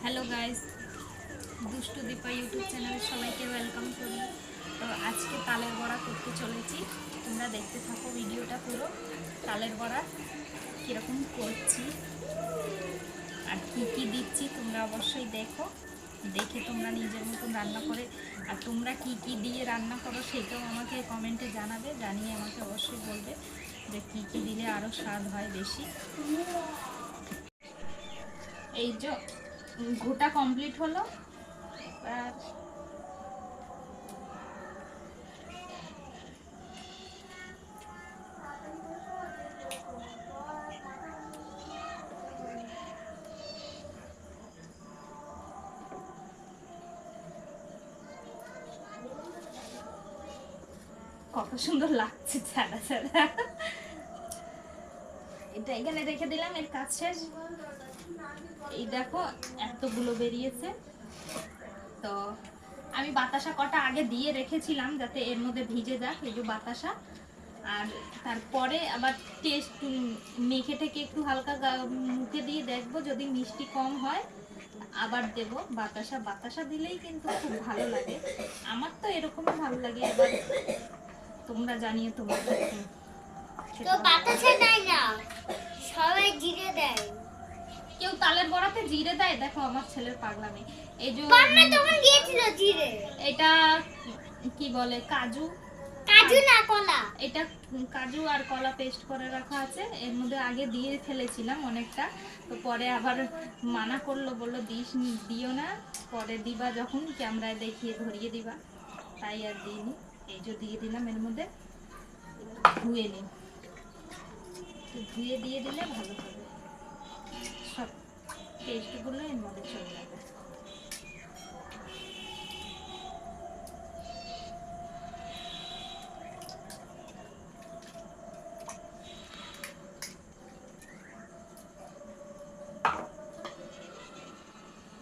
Hello guys, দুষ্টু Dipa YouTube চ্যানেলে সবাইকে ওয়েলকাম করি। তো আজকে তালের বড়া করতে চলেছি। তোমরা দেখতে থাকো ভিডিওটা পুরো। তালের বড়া কীরকম করছি আর কি কি দিচ্ছি তোমরা অবশ্যই দেখো, দেখে তোমরা নিজের মতন রান্না করে, আর তোমরা কি কি দিয়ে রান্না করো সেটাও আমাকে কমেন্টে জানাবে, জানিয়ে আমাকে অবশ্যই বলবে যে কি কি দিলে আরও স্বাদ হয় বেশি। এই যে ঘোটা কমপ্লিট হলো। আর কত সুন্দর লাগছে ছাড়া ছাড়া। এটা এখানে রেখে দিলাম, এর কাজ শেষ। এই দেখো এতগুলো বেরিয়েছে। তো আমি বাতাসা কটা আগে দিয়ে রেখেছিলাম যাতে এর মধ্যে ভিজে যাক, এই যে বাতাসা। আর তারপরে আবার টেস্ট মেখে থেকে একটু হালকা মুখে দিয়ে দেখবো, যদি মিষ্টি কম হয় আবার দেব বাতাসা। বাতাসা দিলেই কিন্তু খুব ভালো লাগে, আমার তো এরকমই ভালো লাগে। এবার তোমরা জানিয়ে তোমাদের তো বাতাসা দেয় না, সবাই জিরে দেয়। কেউ তালের বড়াতে জিরে দেয়? দেখো আমার ছেলের পাগলামি। এই যে পান্না তখন দিয়েছিল জিরে। এটা কি বলে, কাজু কাজু না কলা। এটা কাজু আর কলা পেস্ট করে রাখা আছে, এর মধ্যে আগে দিয়ে ফেলেছিলাম অনেকটা। তো পরে আবার মানা করলো, বললো দিও না, পরে দিবা যখন ক্যামেরায় দেখিয়ে ধরিয়ে দিবা, তাই আর দিইনি। এই যে দিয়ে দিলাম, এর মধ্যে ধুয়ে নিই, ধুয়ে দিয়ে দিলে ভালো হবে, সব পেস্টগুলো এর মধ্যে চলে যাবে।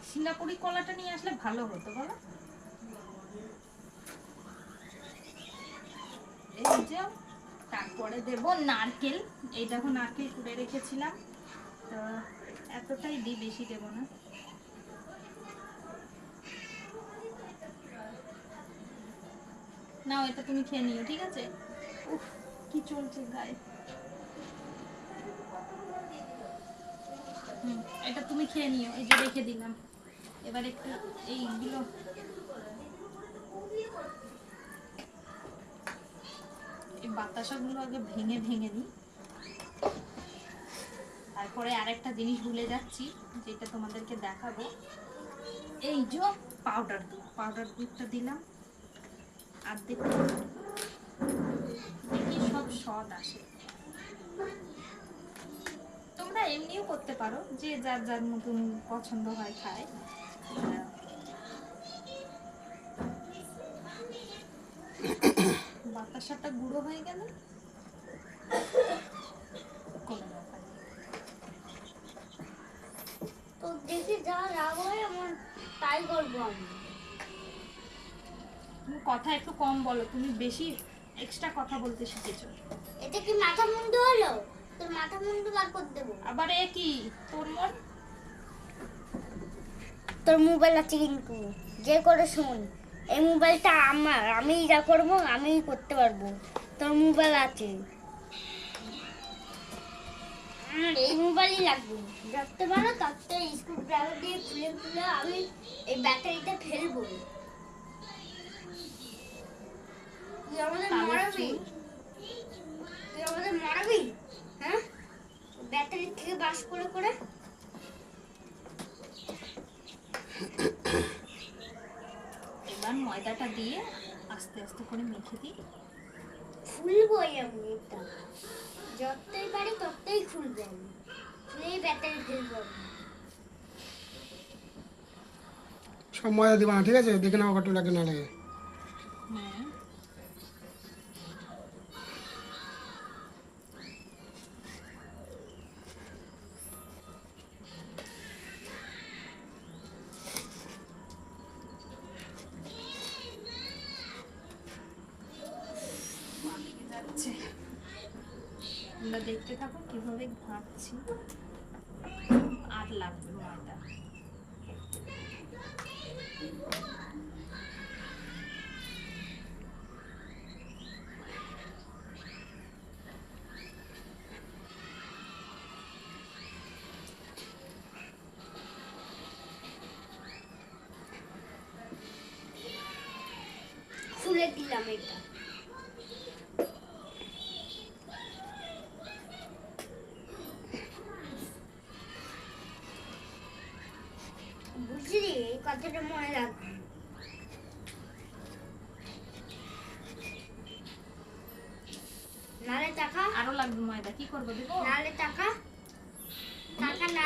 সিঙ্গাপুরি কলাটা নিয়ে আসলে ভালো হতো বলো। এই যে তারপরে দেব নারকেল। এই দেখো নারকেল কুড়ে রেখেছিলাম, তো এতটাই দিই, বেশি দেব না। নাও এটা তুমি খেয়ে নিও, ঠিক আছে? উফ কি চলছে গায়ে। এটা তুমি খেয়ে নিও, এই যে রেখে দিলাম। এবার একটু এইগুলো এই বাতাসাগুলো আগে ভেঙে ভেঙে নিই। তারপরে আরেকটা জিনিস ভুলে যাচ্ছি, যেটা তোমাদেরকে দেখাবো। এই যে পাউডার দুধটা দিলাম, আর দেখি সব স্বাদ আসে। তোমরা এমনিও করতে পারো, যে যার যার মতন পছন্দ হয় খায়। বাতাসাটা গুঁড়ো হয়ে গেল, কোনো ব্যাপার নেই। তো দেখি যা রাগ হয় আমার তাই করবো আমি। তুমি কথা একটু কম বলো, তুমি বেশি এক্সট্রা কথা বলতে শিখেছো। এটা কি মাথা মুন্ডু হলো? তোর মাথা মুন্ডু বার করে দেবো। আবার এ কি তোর মন? তোর মোবাইল আছে কিন্তু, যে করে শোন, এই মোবাইলটা আমার, আমি যা করবো আমি করতে পারবো। তোর মোবাইল আছে, এই মোবাইলই লাগবে। যত পারো তত স্ক্রু ড্রাইভার দিয়ে খুলে খুলে আমি এই ব্যাটারিটা ফেলবো। তুই আমাদের মারাবি? তুই আমাদের মারাবি? হ্যাঁ, ব্যাটারি থেকে বাস করে করে। এবার ময়দাটা দিয়ে আস্তে আস্তে করে মেখে দিই। খুলবই আমি এটা, যতই পারি ততই খুলবো আমি, খুলেই ব্যাটারি ফেলবো আমি। সব ময়দা দিবা না, ঠিক আছে? দেখে নাও কত লাগে না লাগে। হ্যাঁ যাচ্ছে, তোমরা দেখতে থাকো কিভাবে ঘাঁটছি। আর লাগবে ময়দা। খুলে দিলাম এটা। বুঝলি, এই কথাটা মনে রাখবি। নালে টাকা, আরো লাগবে ময়দা, কি করবো দেবো? নালে টাকা, টাকা না